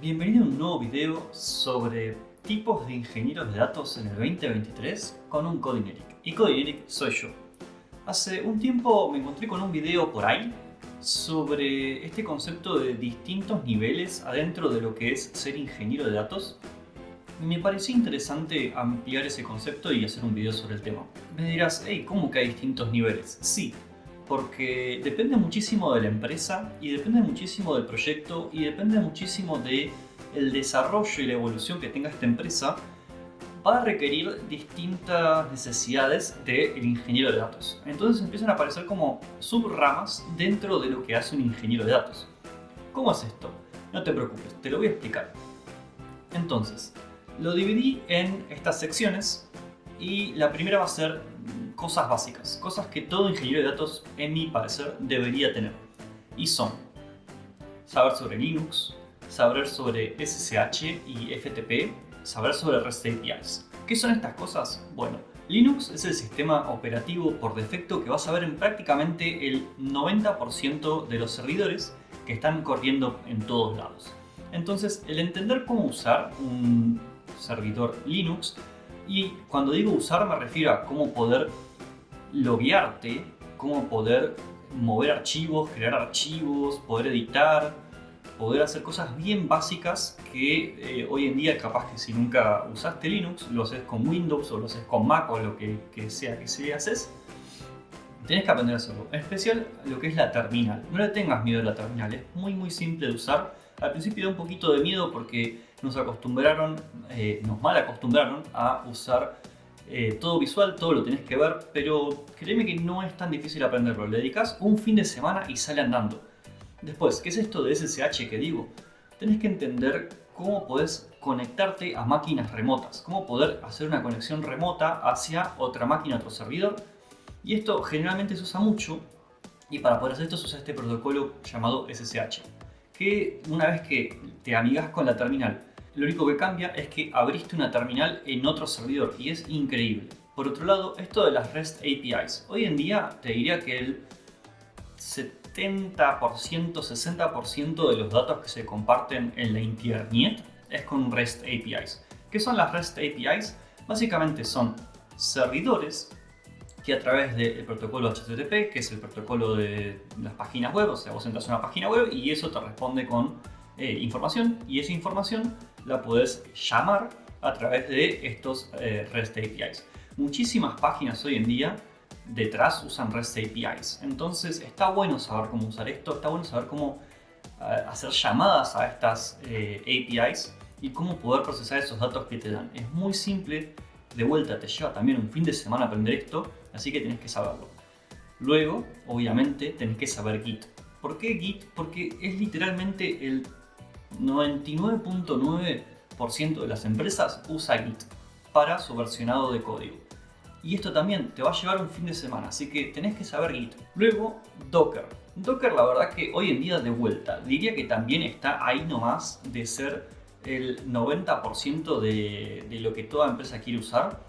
Bienvenido a un nuevo video sobre tipos de ingenieros de datos en el 2023 con un Coding Eric. Y Coding Eric soy yo. Hace un tiempo me encontré con un video por ahí sobre este concepto de distintos niveles adentro de lo que es ser ingeniero de datos. Y me pareció interesante ampliar ese concepto y hacer un video sobre el tema. Me dirás, hey, ¿cómo que hay distintos niveles? Sí, porque depende muchísimo de la empresa y depende muchísimo del proyecto y depende muchísimo del desarrollo y la evolución que tenga esta empresa. Va a requerir distintas necesidades del ingeniero de datos. Entonces empiezan a aparecer como subramas dentro de lo que hace un ingeniero de datos. ¿Cómo es esto? No te preocupes, te lo voy a explicar. Entonces, lo dividí en estas secciones y la primera va a ser cosas básicas, cosas que todo ingeniero de datos, en mi parecer, debería tener. Y son saber sobre Linux, saber sobre SSH y FTP, saber sobre REST APIs. ¿Qué son estas cosas? Bueno, Linux es el sistema operativo por defecto que vas a ver en prácticamente el 90% de los servidores que están corriendo en todos lados. Entonces, el entender cómo usar un servidor Linux, y cuando digo usar me refiero a cómo poder loguearte, cómo poder mover archivos, crear archivos, poder editar, poder hacer cosas bien básicas que hoy en día capaz que si nunca usaste Linux, lo haces con Windows o lo haces con Mac o lo que sea que se haces, tenés que aprender a hacerlo. En especial lo que es la terminal. No le tengas miedo a la terminal, es muy simple de usar. Al principio da un poquito de miedo porque nos mal acostumbraron a usar todo visual, todo lo tenés que ver, pero créeme que no es tan difícil aprenderlo. Le dedicas un fin de semana y sale andando. Después, ¿qué es esto de SSH que digo? Tenés que entender cómo podés conectarte a máquinas remotas, cómo poder hacer una conexión remota hacia otra máquina, otro servidor. Y esto generalmente se usa mucho, y para poder hacer esto se usa este protocolo llamado SSH, que una vez que te amigas con la terminal, lo único que cambia es que abriste una terminal en otro servidor y es increíble. Por otro lado, esto de las REST APIs. Hoy en día te diría que el 70%, 60% de los datos que se comparten en la internet es con REST APIs. ¿Qué son las REST APIs? Básicamente son servidores que a través del protocolo HTTP, que es el protocolo de las páginas web, o sea, vos entras a una página web y eso te responde con información, y esa información la podés llamar a través de estos REST APIs. Muchísimas páginas hoy en día detrás usan REST APIs, entonces está bueno saber cómo usar esto, está bueno saber cómo hacer llamadas a estas APIs y cómo poder procesar esos datos que te dan. Es muy simple, de vuelta te lleva también un fin de semana aprender esto, así que tenés que saberlo. Luego, obviamente, tenés que saber Git. ¿Por qué Git? Porque es literalmente el 99.9% de las empresas usa Git para su versionado de código. Y esto también te va a llevar un fin de semana, así que tenés que saber Git. Luego, Docker. Docker, la verdad que hoy en día de vuelta, diría que también está ahí nomás de ser el 90% de lo que toda empresa quiere usar,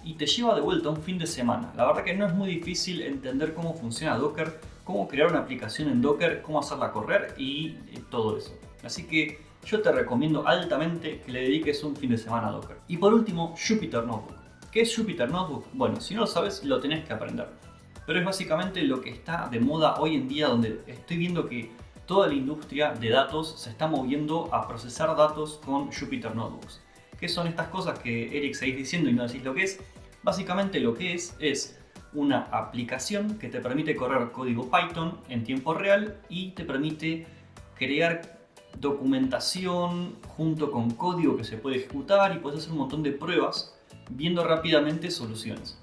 y te lleva de vuelta un fin de semana. La verdad que no es muy difícil entender cómo funciona Docker, cómo crear una aplicación en Docker, cómo hacerla correr y todo eso. Así que yo te recomiendo altamente que le dediques un fin de semana a Docker. Y por último, Jupyter Notebook. ¿Qué es Jupyter Notebook? Bueno, si no lo sabes, lo tenés que aprender. Pero es básicamente lo que está de moda hoy en día, donde estoy viendo que toda la industria de datos se está moviendo a procesar datos con Jupyter Notebooks. ¿Qué son estas cosas que Eric seguís diciendo y no decís lo que es? Básicamente lo que es una aplicación que te permite correr código Python en tiempo real y te permite crear documentación junto con código que se puede ejecutar, y puedes hacer un montón de pruebas viendo rápidamente soluciones.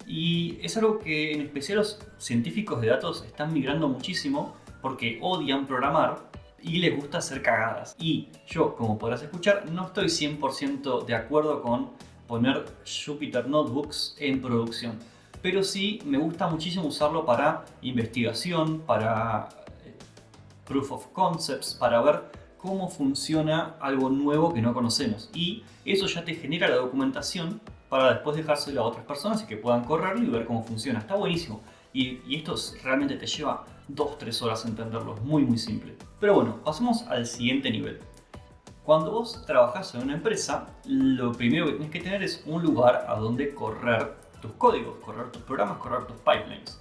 Y es algo que en especial los científicos de datos están migrando muchísimo porque odian programar y les gusta hacer cagadas. Y yo, como podrás escuchar, no estoy 100% de acuerdo con poner Jupyter Notebooks en producción. Pero sí me gusta muchísimo usarlo para investigación, para proof of concepts, para ver cómo funciona algo nuevo que no conocemos. Y eso ya te genera la documentación para después dejárselo a otras personas y que puedan correrlo y ver cómo funciona. Está buenísimo. Y esto realmente te lleva 2-3 horas entenderlo, es muy simple. Pero bueno, pasemos al siguiente nivel. Cuando vos trabajás en una empresa, lo primero que tenés que tener es un lugar a donde correr tus códigos, correr tus programas, correr tus pipelines.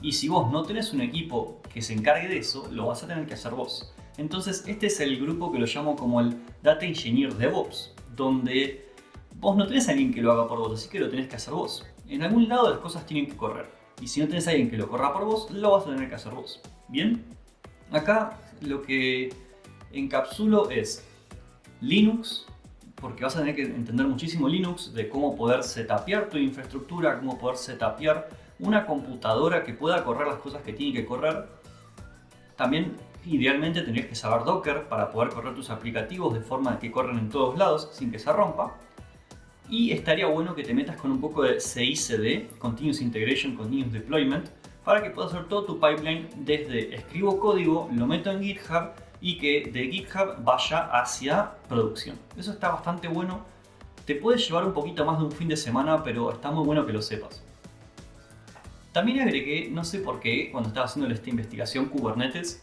Y si vos no tenés un equipo que se encargue de eso, lo vas a tener que hacer vos. Entonces este es el grupo que lo llamo como el Data Engineer DevOps, donde vos no tenés a alguien que lo haga por vos, así que lo tenés que hacer vos. En algún lado las cosas tienen que correr. Y si no tenés a alguien que lo corra por vos, lo vas a tener que hacer vos. ¿Bien? Acá lo que encapsulo es Linux, porque vas a tener que entender muchísimo Linux, de cómo poder setupear tu infraestructura, cómo poder setupear una computadora que pueda correr las cosas que tiene que correr. También, idealmente, tendrías que saber Docker para poder correr tus aplicativos de forma que corren en todos lados sin que se rompa. Y estaría bueno que te metas con un poco de CI/CD, Continuous Integration, Continuous Deployment, para que puedas hacer todo tu pipeline desde escribo código, lo meto en GitHub y que de GitHub vaya hacia producción. Eso está bastante bueno. Te puede llevar un poquito más de un fin de semana, pero está muy bueno que lo sepas. También agregué, no sé por qué, cuando estaba haciendo esta investigación Kubernetes,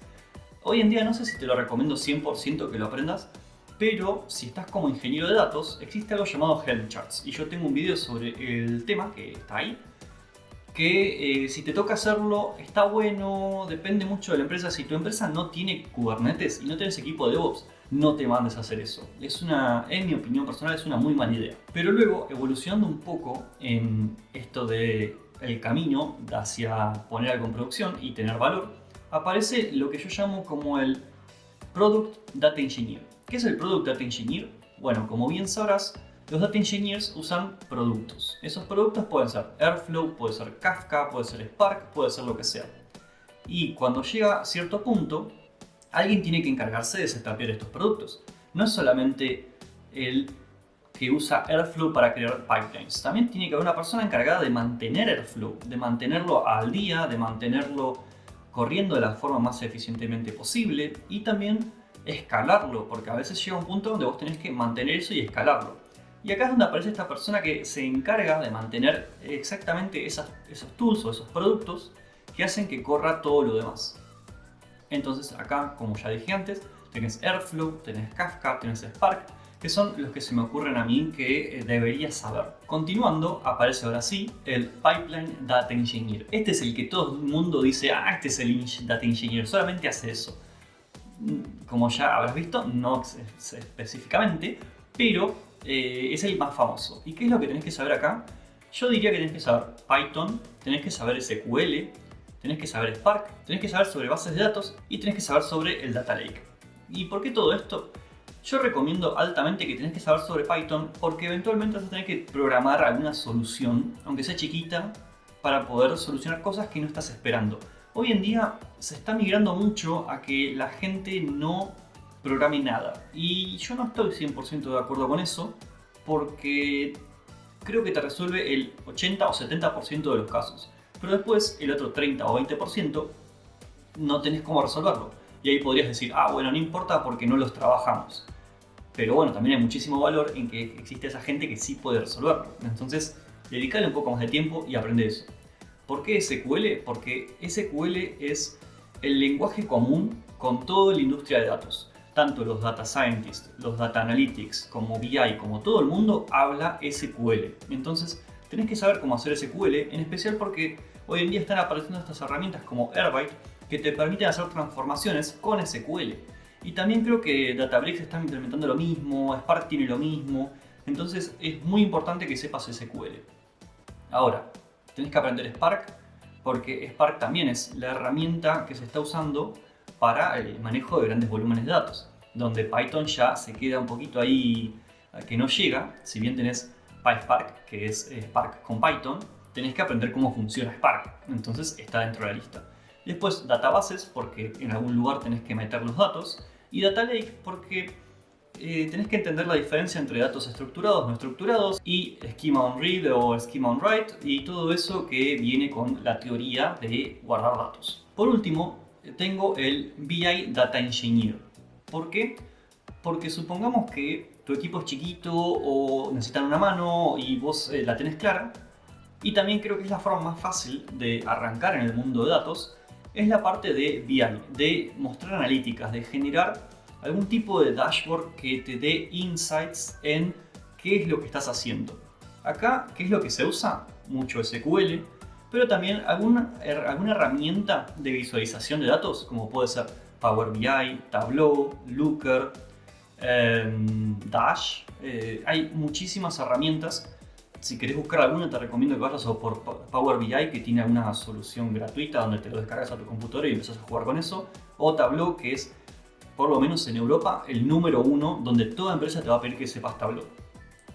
hoy en día no sé si te lo recomiendo 100% que lo aprendas, pero si estás como ingeniero de datos, existe algo llamado Helm Charts. Y yo tengo un video sobre el tema que está ahí, que si te toca hacerlo está bueno, depende mucho de la empresa. Si tu empresa no tiene Kubernetes y no tienes equipo de DevOps, no te mandes a hacer eso. En mi opinión personal, es una muy mala idea. Pero luego, evolucionando un poco en esto de el camino hacia poner algo en producción y tener valor, aparece lo que yo llamo como el Product Data Engineer. ¿Qué es el Product Data Engineer? Bueno, como bien sabrás, los Data Engineers usan productos. Esos productos pueden ser Airflow, puede ser Kafka, puede ser Spark, puede ser lo que sea. Y cuando llega a cierto punto, alguien tiene que encargarse de setupear estos productos. No es solamente el que usa Airflow para crear pipelines. También tiene que haber una persona encargada de mantener Airflow, de mantenerlo al día, de mantenerlo corriendo de la forma más eficientemente posible y también escalarlo, porque a veces llega un punto donde vos tenés que mantener eso y escalarlo. Y acá es donde aparece esta persona que se encarga de mantener exactamente esos tools o esos productos que hacen que corra todo lo demás. Entonces acá, como ya dije antes, tenés Airflow, tenés Kafka, tenés Spark, que son los que se me ocurren a mí que deberías saber. Continuando, aparece ahora sí el Pipeline Data Engineer. Este es el que todo el mundo dice, este es el Data Engineer, solamente hace eso. Como ya habrás visto, no específicamente, pero es el más famoso. ¿Y qué es lo que tenés que saber acá? Yo diría que tenés que saber Python, tenés que saber SQL, tenés que saber Spark, tenés que saber sobre bases de datos y tenés que saber sobre el Data Lake. ¿Y por qué todo esto? Yo recomiendo altamente que tenés que saber sobre Python porque eventualmente vas a tener que programar alguna solución, aunque sea chiquita, para poder solucionar cosas que no estás esperando. Hoy en día se está migrando mucho a que la gente no programe nada. Y yo no estoy 100% de acuerdo con eso porque creo que te resuelve el 80 o 70% de los casos. Pero después el otro 30 o 20% no tenés cómo resolverlo. Y ahí podrías decir, bueno, no importa porque no los trabajamos. Pero bueno, también hay muchísimo valor en que existe esa gente que sí puede resolverlo. Entonces, dedicale un poco más de tiempo y aprende eso. ¿Por qué SQL? Porque SQL es el lenguaje común con toda la industria de datos. Tanto los data scientists, los data analytics, como BI, como todo el mundo habla SQL. Entonces, tenés que saber cómo hacer SQL, en especial porque hoy en día están apareciendo estas herramientas como Airbyte que te permiten hacer transformaciones con SQL. Y también creo que Databricks está implementando lo mismo, Spark tiene lo mismo. Entonces es muy importante que sepas SQL. Ahora, tenés que aprender Spark porque Spark también es la herramienta que se está usando para el manejo de grandes volúmenes de datos, donde Python ya se queda un poquito ahí que no llega. Si bien tenés PySpark, que es Spark con Python, tenés que aprender cómo funciona Spark, entonces está dentro de la lista. Después databases, porque en algún lugar tenés que meter los datos, y Data Lake, porque tenés que entender la diferencia entre datos estructurados, no estructurados, y Schema on Read o Schema on Write, y todo eso que viene con la teoría de guardar datos. Por último, tengo el BI Data Engineer. ¿Por qué? Porque supongamos que tu equipo es chiquito o necesitan una mano y vos la tenés clara. Y también creo que es la forma más fácil de arrancar en el mundo de datos, es la parte de BI, de mostrar analíticas, de generar algún tipo de dashboard que te dé insights en qué es lo que estás haciendo. Acá, ¿qué es lo que se usa? Mucho SQL, pero también alguna herramienta de visualización de datos, como puede ser Power BI, Tableau, Looker, Dash. Hay muchísimas herramientas. Si querés buscar alguna, te recomiendo que vayas por Power BI, que tiene una solución gratuita donde te lo descargas a tu computadora y empezás a jugar con eso. O Tableau, que es, por lo menos en Europa, el número 1 donde toda empresa te va a pedir que sepas Tableau.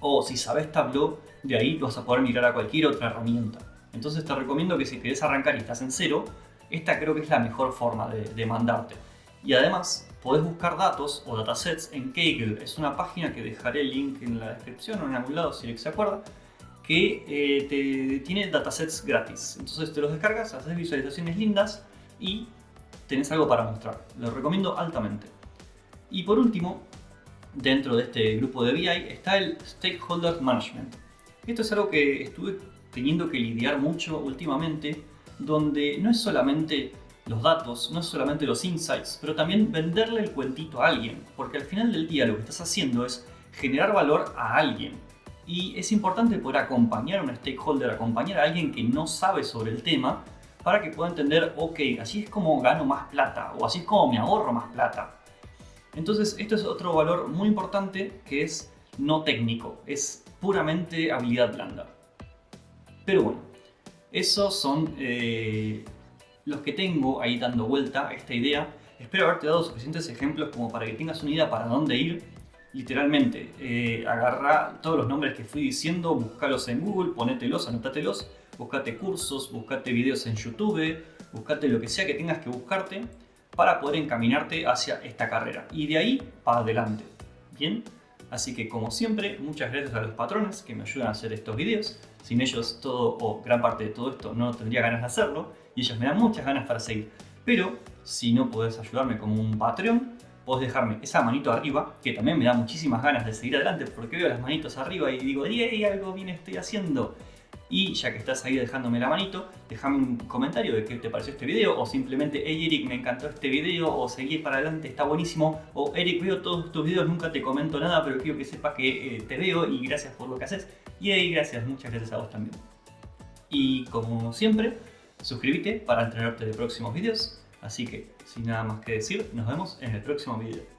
O si sabes Tableau, de ahí vas a poder mirar a cualquier otra herramienta. Entonces te recomiendo que si querés arrancar y estás en cero, esta creo que es la mejor forma de mandarte. Y además, podés buscar datos o datasets en Kaggle. Es una página que dejaré el link en la descripción o en algún lado si alguien se acuerda, que tiene datasets gratis. Entonces te los descargas, haces visualizaciones lindas y tenés algo para mostrar. Lo recomiendo altamente. Y por último, dentro de este grupo de BI está el Stakeholder Management. Esto es algo que estuve teniendo que lidiar mucho últimamente, donde no es solamente los datos, no es solamente los insights, pero también venderle el cuentito a alguien, porque al final del día lo que estás haciendo es generar valor a alguien. Y es importante poder acompañar a un stakeholder, acompañar a alguien que no sabe sobre el tema, para que pueda entender, ok, así es como gano más plata, o así es como me ahorro más plata. Entonces, esto es otro valor muy importante que es no técnico, es puramente habilidad blanda. Pero bueno, esos son los que tengo ahí dando vuelta a esta idea. Espero haberte dado suficientes ejemplos como para que tengas una idea para dónde ir. Literalmente, agarra todos los nombres que fui diciendo, búscalos en Google, ponételos, anótatelos, búscate cursos, búscate videos en YouTube, búscate lo que sea que tengas que buscarte para poder encaminarte hacia esta carrera. Y de ahí para adelante. ¿Bien? Así que como siempre, muchas gracias a los patrones que me ayudan a hacer estos videos. Sin ellos todo o gran parte de todo esto no tendría ganas de hacerlo y ellos me dan muchas ganas para seguir. Pero si no podés ayudarme como un Patreon, podés dejarme esa manito arriba, que también me da muchísimas ganas de seguir adelante porque veo las manitos arriba y digo, ¡yay! Algo bien estoy haciendo. Y ya que estás ahí dejándome la manito, déjame un comentario de qué te pareció este video, o simplemente, hey Eric, me encantó este video, o seguí para adelante, está buenísimo, o Eric, veo todos tus videos, nunca te comento nada, pero quiero que sepas que te veo y gracias por lo que haces. Y hey, gracias, muchas gracias a vos también. Y como siempre, suscríbete para enterarte de próximos videos, así que sin nada más que decir, nos vemos en el próximo video.